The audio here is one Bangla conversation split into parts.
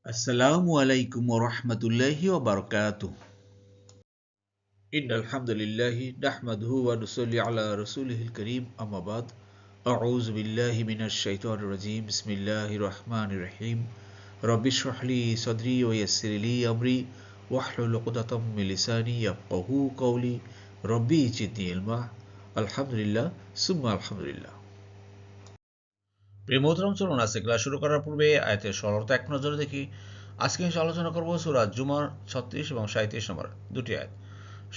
Assalamu alaikum wa rahmatullahi wa barakatuh. Innal hamdalillahi nahmaduhu wa nusalli ala rasulihil kareem amma ba'd. A'udzu billahi minash shaitanir rajim. Bismillahir rahmanir rahim. Rabbi shrah li sadri wa yassir li amri wahlul 'uqdatam min lisani yafqahu qawli. Rabbi zidni ilma. Alhamdulillah summa alhamdulillah. প্রিয় মোহতরম, চলুন আজকে ক্লাস শুরু করার পূর্বে আয়াতের সরলতা এক নজরে দেখি। আজকে আমি আলোচনা করব সূরা জুমার 36 এবং 37 নম্বর দুটি আয়াত।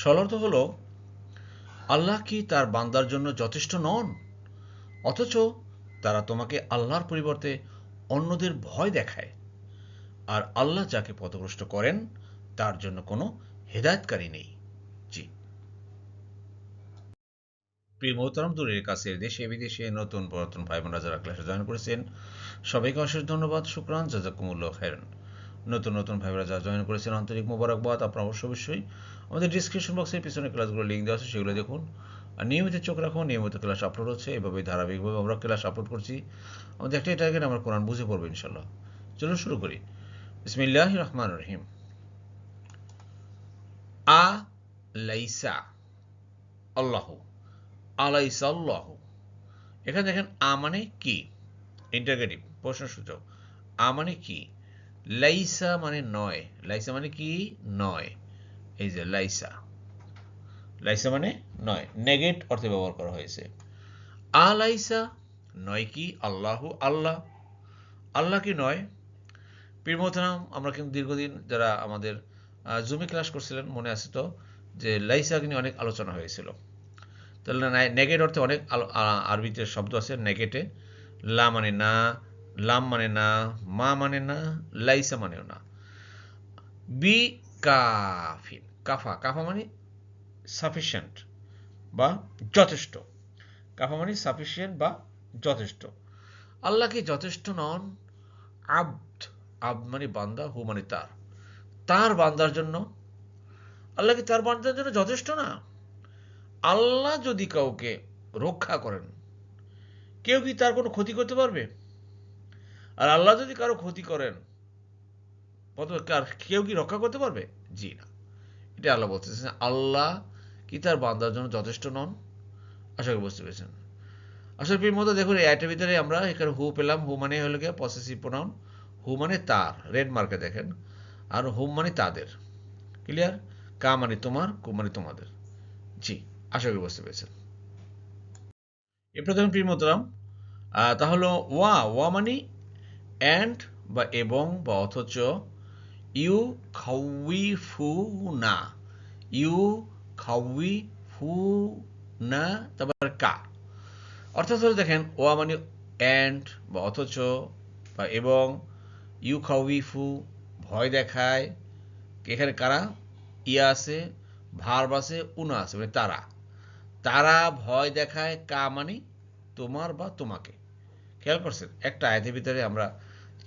সরলত হলো, আল্লাহ কি তার বান্দার জন্য যথেষ্ট নন, অথচ তারা তোমাকে আল্লাহর পরিবর্তে অন্যদের ভয় দেখায়, আর আল্লাহ যাকে পথভ্রষ্ট করেন তার জন্য কোনো হেদায়েতকারী নেই। জি প্রিয় মোহতারাম, দূরের কাছের দেশে বিদেশে নতুন পুরাতন ভাই বোনরা যারা ক্লাসে জয়েন করেছেন সবাইকে অশেষ ধন্যবাদ, শুকরান, জাযাকুমুল্লাহ খাইরান। নতুন ভাই বোনরা যারা জয়েন করেছেন আন্তরিক মোবারকবাদ। আপনারা অবশ্যই আমাদের ডিসক্রিপশন বক্সের পিছনে ক্লাসগুলো লিঙ্ক দেওয়া আছে, সেগুলো দেখুন। আর নিয়মিত চোখ রাখুন, নিয়মিত ক্লাস আপলোড হচ্ছে, এভাবেই ধারাবাহিকভাবে আমরা ক্লাস আপলোড করছি। আমাদের একটাই টার্গেট, আমরা কোরআন বুঝে পড়বো ইনশাল্লাহ। চলুন শুরু করি। বিসমিল্লাহির রহমানির রহিম। আ লাইসা আল্লাহু, আলাইসা আল্লাহু। এখানে দেখেন আ মানে কি, ইন্টারগেটিভ প্রশ্নসূচক। আ মানে কি, লাইসা মানে নয়। লাইসা মানে কি, নয়। এই যে লাইসা, লাইসা মানে নয়, নেগেট অর্থে ব্যবহার করা হয়েছে। আ লাইসা নয় কি, আল্লাহু আল্লাহ, আল্লাহ কি নয়। প্রিয় মোহতারাম, আমরা কিন্তু দীর্ঘদিন যারা আমাদের জুমে ক্লাস করছিলেন মনে আছে তো, যে লাইসা নিয়ে অনেক আলোচনা হয়েছিল। তাহলে নেগেট অর্থে অনেক আরবিতে শব্দ আছে নেগেটে। লা মানে না, লাম মানে না, মা মানে না, লাইসা মানেও না। বি কাফিন, কাফা, কাফা মানে সাফিসিয়েন্ট বা যথেষ্ট। কাফা মানে সাফিসিয়েন্ট বা যথেষ্ট। আল্লাহ কি যথেষ্ট নন। আব্দ, আব্দ মানে বান্দা, হু মানে তার, তার বান্দার জন্য। আল্লাহ কি তার বান্দার জন্য যথেষ্ট না। আল্লাহ যদি কাউকে রক্ষা করেন, কেউ কি তার কোনো ক্ষতি করতে পারবে। আর আল্লাহ যদি কারো ক্ষতি করেন, কেউ কি রক্ষা করতে পারবে। জি না। এটা আল্লাহ বলতেছেন, আল্লাহ কি তার বান্দার জন্য যথেষ্ট নন। আশা করি বুঝতে পেরেছেন। আসলে প্রিয় মতো দেখুন, এই আইটের ভিতরে আমরা এখানে হু পেলাম। হু মানে হলো গিয়ে পসেসিভ প্রোনাউন। হু মানে তার, রেড মার্কে দেখেন। আর হুম মানে তাদের। ক্লিয়ার। কা মানে তোমার, কু মানে তোমাদের। জি, আশা করি বুঝতে পেরেছেন। এরপর দেখুন প্রিয় মোহতারাম, তাহলে ওয়া, ওয়া মানে অ্যান্ড বা এবং বা অথচ। ইউ খাউইফু না, ইউ খাউইফু না, তারপর কা। অর্থাৎ হলো দেখেন, ওয়া মানে অ্যান্ড বা অথচ বা এবং, ইউ খাউইফু ভয় দেখায়। এখানে কারা, ইয়া আছে, ভার্ব আছে, উনা আছে, মানে তারা, তারা ভয় দেখায়। কা মানে তোমার বা তোমাকে। খেয়াল করছেন, একটা আয়াতের ভিতরে আমরা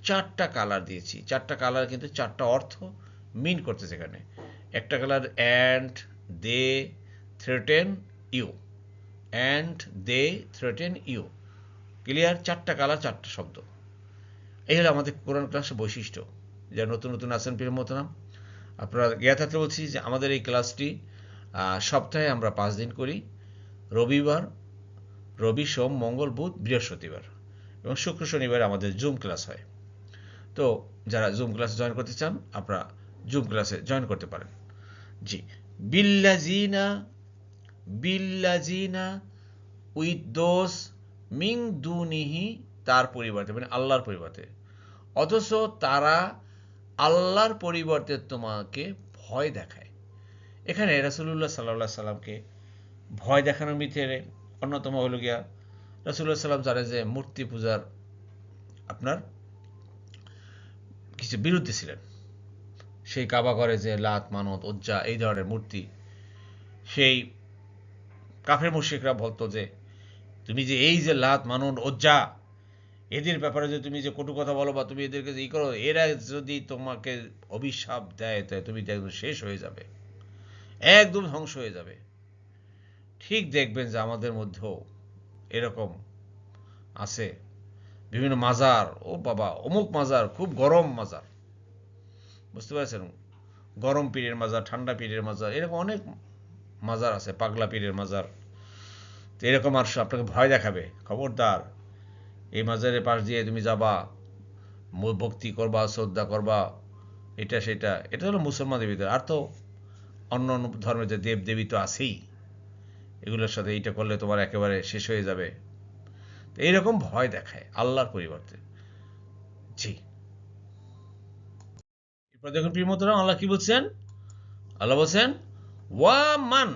চারটা কালার দিয়েছি। চারটা কালার কিন্তু চারটা অর্থ মিন করতেছে এখানে। একটা colour and they threaten you, and they threaten you. Clear. চারটা কালার, চারটা শব্দ। এই হলো আমাদের কোরআন ক্লাসের বৈশিষ্ট্য। যারা নতুন আছেন প্রিয় মোহতারাম, আপনারা জ্ঞাত থাকতে বলছি যে আমাদের এই ক্লাসটি সপ্তাহে আমরা 5 দিন করি। রবিবার, রবি, সোম, মঙ্গল, বুধ, বৃহস্পতিবার এবং শুক্র শনিবার আমাদের জুম ক্লাস হয়। তো যারা জুম ক্লাসে জয়েন করতে চান, আপনারা জুম ক্লাসে জয়েন করতে পারেন। জি। বিল্লাজিনা, বিল্লাজিনা উইথ দোজ, মিং দুনিহি তার পরিবর্তে, মানে আল্লাহর পরিবর্তে। অথচ তারা আল্লাহর পরিবর্তে তোমাকে ভয় দেখায়। এখানে রাসূলুল্লাহ সাল্লাল্লাহু আলাইহি সাল্লামকে ভয় দেখানোর ভিতরে অন্যতম হলো গিয়া, রাসূলুল্লাহ সাল্লাম জানে যে মূর্তি পূজার আপনার কিছু বিরুদ্ধে ছিলেন। সেই কাবা ঘরে যে লাত, মানত, উজ্জা এই ধরনের মূর্তি, সেই কাফের মুশরিকরা বলতো যে তুমি যে এই যে লাত, মানত, উজ্জা এদের ব্যাপারে যে তুমি যে কটু কথা বলো বা তুমি এদেরকে যে ই করো, এরা যদি তোমাকে অভিশাপ দেয় তাই তুমি একদম শেষ হয়ে যাবে, একদম ধ্বংস হয়ে যাবে। ঠিক দেখবেন যে আমাদের মধ্যেও এরকম আছে বিভিন্ন মাজার। ও বাবা, অমুক মাজার খুব গরম মাজার, বুঝতে পারছেন? গরম পীরের মাজার, ঠান্ডা পীরের মাজার, এরকম অনেক মাজার আছে, পাগলা পীরের মাজার। তো এরকম আর আপনাকে ভয় দেখাবে, খবরদার এই মাজারের পাশ দিয়ে তুমি যাবা, ভক্তি করবা, শ্রদ্ধা করবা, এটা সেটা, এটা হলো মুসলমানদের ভিতরে। আর তো অন্য অন্য ধর্মের যে দেব দেবী তো আছেই, এগুলোর সাথে এইটা করলে তোমার একেবারে শেষ হয়ে যাবে। তো এইরকম ভয় দেখায় আল্লাহর পরিবর্তে। জি, এরপর দেখুন প্রিয় মোহতরম, আল্লাহ কি বলছেন? আল্লাহ বলছেন ওয়া মান,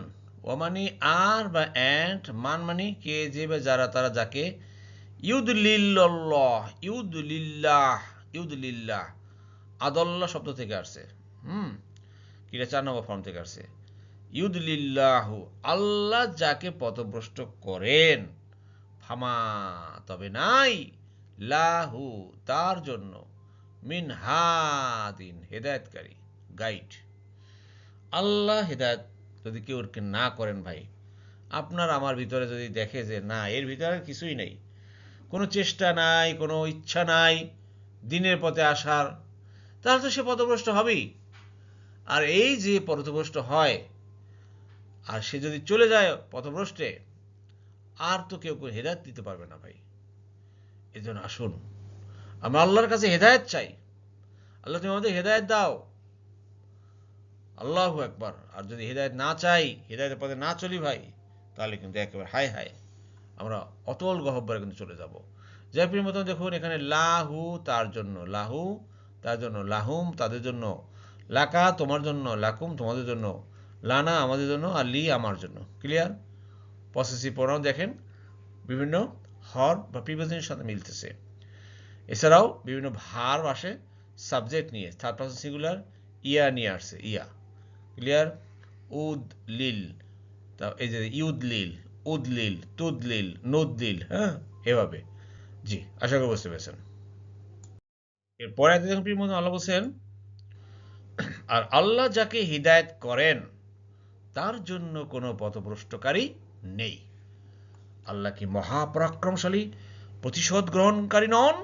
ওয়া মানে আর বা অ্যান্ড, মান মানে কে যে বা যারা তারা যাকে, ইউদলিল্লাহ, ইউদলিল্লাহ, ইউদলিল্লাহ, আদল্লাহ শব্দ থেকে আসছে। কিটা 4 নম্বর ফর্ম থেকে আসছে। ইউদলিল্লাহু, আল্লাহ যাকে পথভ্রষ্ট করেন, ফামা তবে নাই, লাহু তার জন্য, মিন হাদিন হেদায়েতকারী, গাইড। আল্লাহ হেদায়েত যদি কেউ না করেন ভাই, আপনার আমার ভিতরে যদি দেখে যে না, এর ভিতরে কিছুই নেই, কোনো চেষ্টা নাই, কোনো ইচ্ছা নাই দিনের পথে আসার, তাহলে তো সে পথভ্রষ্ট হবেই। আর এই যে পথভ্রষ্ট হয়, আর সে যদি চলে যায় পথভ্রষ্টে, আর তো কেউ হেদায়েত দিতে পারবে না ভাই। এই জন্য আসুন আমরা আল্লাহর কাছে হেদায়েত চাই। আল্লাহ তুমি আমাদের হেদায়েত দাও, আল্লাহু আকবার। আর যদি হেদায়েত না চাই, হেদায়েতের পথে না চলি ভাই, তাহলে কিন্তু একেবারে হায় হায়, আমরা অতল গহ্বরে কিন্তু চলে যাব। যাই প্রিয় মতন দেখুন এখানে লাহু তার জন্য, লাহু তার জন্য, লাহুম তাদের জন্য, লাকা তোমার জন্য, লাকুম তোমাদের জন্য, লানা আমাদের জন্য, আর লি আমার জন্য। ক্লিয়ার? পসেসিভ প্রোনাউন দেখেন বিভিন্ন হর বা প্রিপোজিশনের সাথে মিলতেছে। এছাড়াও বিভিন্ন ভার্ব আসে সাবজেক্ট নিয়ে, থার্ড পারসন সিঙ্গুলার ইয়া নিয়ে আসছে, ইয়া। ক্লিয়ার? উদ লিল, তা এই যে ইউদলিল, উদলিল, তুদলিল, নুদলিল, হ্যাঁ, এভাবে। জি, আশা করি বুঝতে পেরেছেন। এরপরে দেখুন প্রিয় বন্ধু, আল্লাহ বলছেন আর আল্লাহ যাকে হিদায়ত করেন তার জন্য কোনো পথভ্রষ্টকারী নেই। আল্লাহ কি মহাপরাক্রমশালী, প্রতিশোধ গ্রহণকারী নন?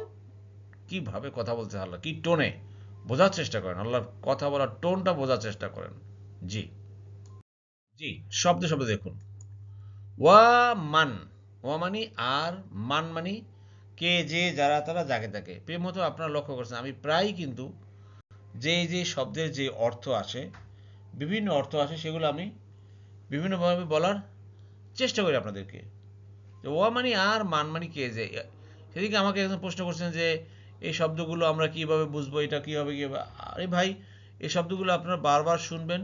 কিভাবে কথা বলছে আল্লাহ, কি টোনে, বোঝার চেষ্টা করেন, আল্লাহর কথা বলার টোনটা বোঝার চেষ্টা করেন। জি, জি, শব্দে শব্দে দেখুন। ওয়া মান, ওয়া মানি আর, মান মানি কে যে যারা তারা যাকে তাকে। প্রেম মতো আপনারা লক্ষ্য করছেন আমি প্রায় কিন্তু যে যে শব্দের যে অর্থ আসে, বিভিন্ন অর্থ আসে, সেগুলো আমি বিভিন্নভাবে বলার চেষ্টা করি আপনাদেরকে। ওয়া মানি আর, মান মানি কে যে। সেদিকে আমাকে একজন প্রশ্ন করছেন যে এই শব্দগুলো আমরা কিভাবে বুঝবো, এটা কীভাবে কীভাবে। আরে ভাই, এই শব্দগুলো আপনারা বারবার শুনবেন,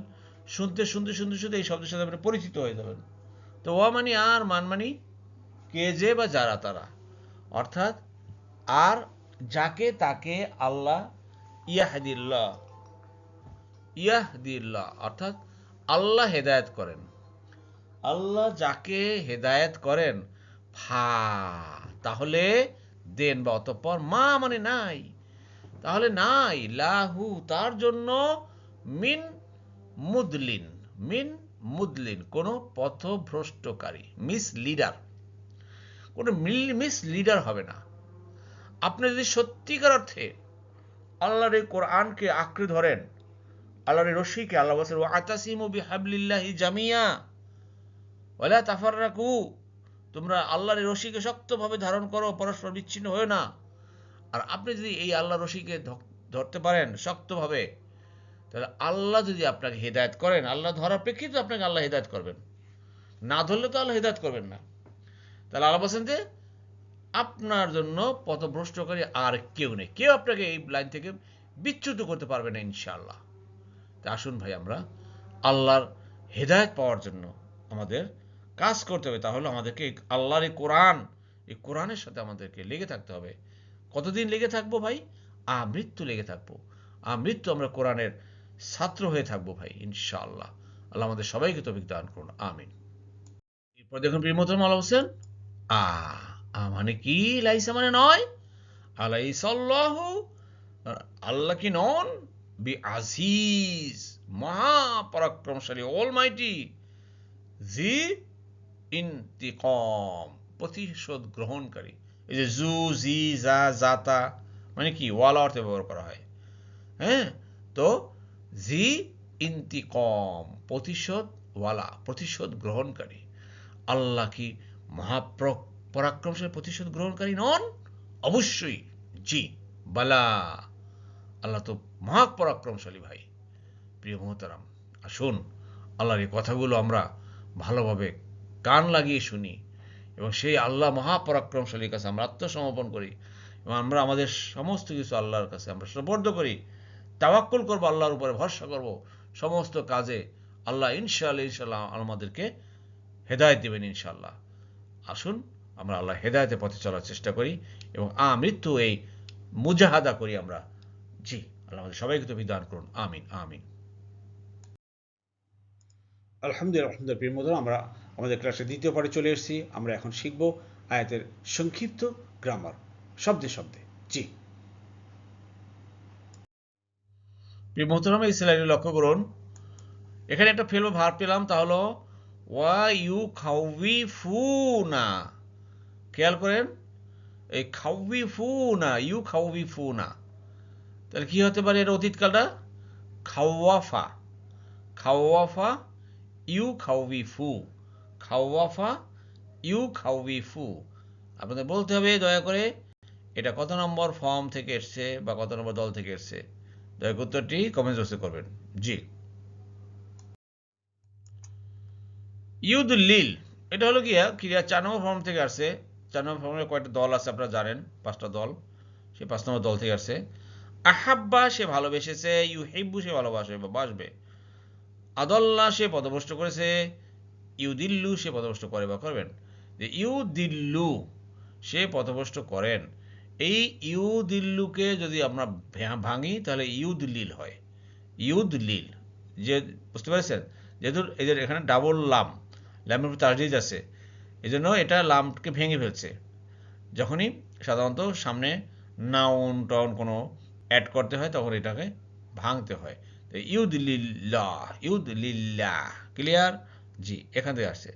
শুনতে শুনতে শুনতে শুনতে এই শব্দের সাথে আপনি পরিচিত হয়ে যাবেন। তো ওয়া মানি আর, মান মানি কে যে বা যারা তারা, অর্থাৎ আর যাকে তাকে আল্লাহ ইয়াহদিল্লাহ, ইয়াহদিল্লাহ অর্থাৎ আল্লাহ হেদায়েত করেন। আল্লাহ যাকে হেদায়েত করেন, ফা তাহলে দেন বা অতঃপর, মা মানে নাই, তাহলে নাই, লাহু তার জন্য, মিন মুদলিন, মিন মুদলিন কোন পথভ্রষ্টকারী, মিস লিডার, কোন মিস লিডার হবে না। আপনি যদি সত্যিকার অর্থে আল্লাহর এই কোরআনকে আঁকড়ে ধরেন, আল্লাহর এই রশিকে, আল্লাহ বলছেন ওয়াতাসিমু বিহাবলিল্লাহি জামিয়া ওয়ালা তাফাররাকু, তোমরা আল্লাহর এই রশিকে শক্তভাবে ধারণ করো, পরস্পর বিচ্ছিন্ন হয়েও না। আর আপনি যদি এই আল্লাহর রশিকে ধরতে পারেন শক্তভাবে, তাহলে আল্লাহ যদি আপনাকে হেদায়েত করেন, আল্লাহ ধরার প্রেক্ষিতে আপনাকে আল্লাহ হেদায়েত করবেন, না ধরলে তো আল্লাহ হেদায়েত করবেন না। তাহলে আল্লাহ বলছেন যে আপনার জন্য পথভ্রষ্টকারী আর কেউ নেই, কেউ আপনাকে এই লাইন থেকে বিচ্যুত করতে পারবে না ইনশাআল্লাহ। তা আসুন ভাই আমরা আল্লাহর হেদায়েত পাওয়ার জন্য আমাদের কাজ করতে হবে। তাহলে আমাদেরকে আল্লাহর এই কোরআন, এই কোরআনের সাথে আমাদেরকে লেগে থাকতে হবে। কতদিন লেগে থাকবো ভাই? আমৃত্যু লেগে থাকবো, আমৃত্যু আমরা কোরআনের ছাত্র হয়ে থাকবো ভাই ইনশাআল্লাহ। আল্লাহ আমাদের সবাইকে তৌফিক দান করুন, আমিন। এরপর দেখুন প্রিয় মোহতরম, আল্লাহ বলছেন আ মানে কি, লাইসা মানে নয়, আলাইসাল্লাহু আল্লাহ কি নন, বি আজিজ মহাপরাক্রমশালী, অলমাইটি, জি ইন্তিকম প্রতিশোধ গ্রহণকারী। এই যে জু জি জা জাতা মানে কি, ওয়ালা অর্থে ব্যবহার করা হয়। হ্যাঁ, তো জি ইন্তিকম, প্রতিশোধ ওয়ালা, প্রতিশোধ গ্রহণকারী। আল্লাহ কি মহাপরাক্রমশালী প্রতিশোধ গ্রহণকারী নন? অবশ্যই। জি, বালা, আল্লাহ তো মহাপরাক্রমশালী ভাই। প্রিয় মোহতারাম, আসুন আল্লাহর এই কথাগুলো আমরা ভালোভাবে কান লাগিয়ে শুনি এবং সেই আল্লাহ মহাপরাক্রমশালীর কাছে আমরা আত্মসমর্পণ করি এবং আমরা আমাদের সমস্ত কিছু আল্লাহর কাছে আমরা সুপর্দ করি, তাওয়াক্কুল করবো, আল্লাহর উপরে ভরসা করব সমস্ত কাজে। আল্লাহ ইনশাআল্লাহ আমাদেরকে হেদায়েত দেবেন ইনশাআল্লাহ। আসুন আমরা আল্লাহ হেদায়েতের পথে চলার চেষ্টা করি এবং মৃত্যু এই মুজাহাদা করি আমরা। জি, আল্লাহ আমাদের সবাইকে তৌফিক দান করুন। আমিন আমিন। আলহামদুলিল্লাহ প্রিয় বন্ধুরা, আমরা আমাদের ক্লাসের দ্বিতীয় পার্টে চলে এসেছি। আমরা এখন শিখব আয়াতের সংক্ষিপ্ত গ্রামার, শব্দে শব্দে। জি, প্রিয় মোহতারাম, এই স্লাইডে লক্ষ্য করুন, এখানে একটা ফেল ভার পেলাম, তা হলো ওয়া ইউ খাউইফুনা। খেয়াল করেন, এই খাউইফুনা, ইউ খাউইফুনা, তাহলে কি হতে পারে? এর অতীতকালটা খাওয়াফা, খাওয়াফা ইউ খাউইফু, খাওয়াফা ইউ খাউইফু। আপনাদের বলতে হবে দয়া করে এটা কত নম্বর ফর্ম থেকে এসছে বা কত নম্বর দল থেকে এসছে। দয়া করে উত্তরটি কমেন্ট বক্সে করবেন। জি, ইউদুল্লিল, এটা হলো কি ক্রিয়া 4 নম্বর ফর্ম থেকে আসছে। 4 নম্বর ফর্মের কয়েকটা দল আছে, আপনারা জানেন, 5টা দল। সেই 5 নম্বর দল থেকে আসছে। আহাব্বা, সে ভালোবেসেছে। ইউহিব্বু, সে ভালোবাসে বা বাসবে। আদল্লা, সে পদভ্রষ্ট করেছে। ইউদিল্লু, সে পদভ্রষ্ট করে বা করবেন। যে ইউদিল্লু, সে পথভ্রষ্ট করেন। এই ইউদিল্লুকে যদি আমরা ভাঙি তাহলে ইউদলিল হয়। ইউদলিল, যে বুঝতে পেরেছেন, যেহেতু এদের এখানে ডাবল লাম, লামের উপর তাসদিদ আছে, এই জন্য এটা লামকে ভেঙে ফেলছে। যখনই সাধারণত সামনে নাউন টাউন কোনো অ্যাড করতে হয় তখন এটাকে ভাঙতে হয়। তো ইউদলিল্লাহ, ইউদলিল্লাহ, ক্লিয়ার? জি, এখান থেকে আসছে,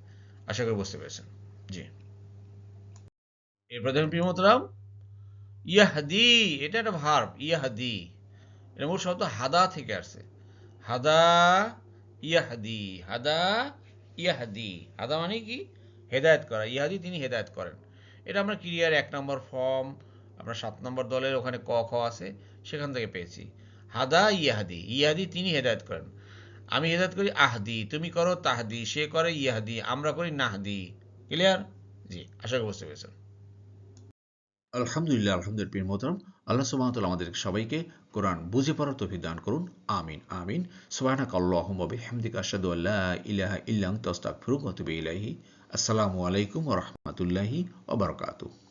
আশা করি বুঝতে পেরেছেন। জি, এরপর দেখুন প্রিয় মোহতারাম, ইয়াহদি, এটা একটা ভার্ব। ইয়াহদি, এর মূল শব্দ হাদা থেকে আসছে। হাদা ইয়াহদি, হাদা ইয়াহদি। হাদা মানে কি? হেদায়েত করা। ইয়াহদি, তিনি হেদায়েত করেন। এটা আমরা ক্রিয়ার 1 নম্বর ফর্ম, আমরা 7 নম্বর দলের ওখানে ক খ আছে, সেখান থেকে পেয়েছি। হাদা ইয়াহদি, ইয়াহদি তিনি হেদায়েত করেন। আমি হেদায়েত করি আহদি, তুমি করো তাহদি, সে করে ইয়াহদি, আমরা করি নাহদি। ক্লিয়ার? জি, আশা করি বুঝতে পেরেছেন। আলহামদুলিল্লাহ প্রিয় মোহতারাম, আল্লাহ সুবহানাহু ওয়া তাআলা আমাদের সবাইকে কোরআন বুঝে পড়ার তৌফিক দান করুন। আমিন আমিন। সুবহানাকাল্লাহুম্মা ওয়া বিহামদিকা আশহাদু আল্লা ইলাহা ইল্লা আনতা আস্তাগফিরুকা ওয়া আতুবু ইলাইহি। আসসালামু আলাইকুম ওয়া রাহমাতুল্লাহি ওয়া বারাকাতুহু।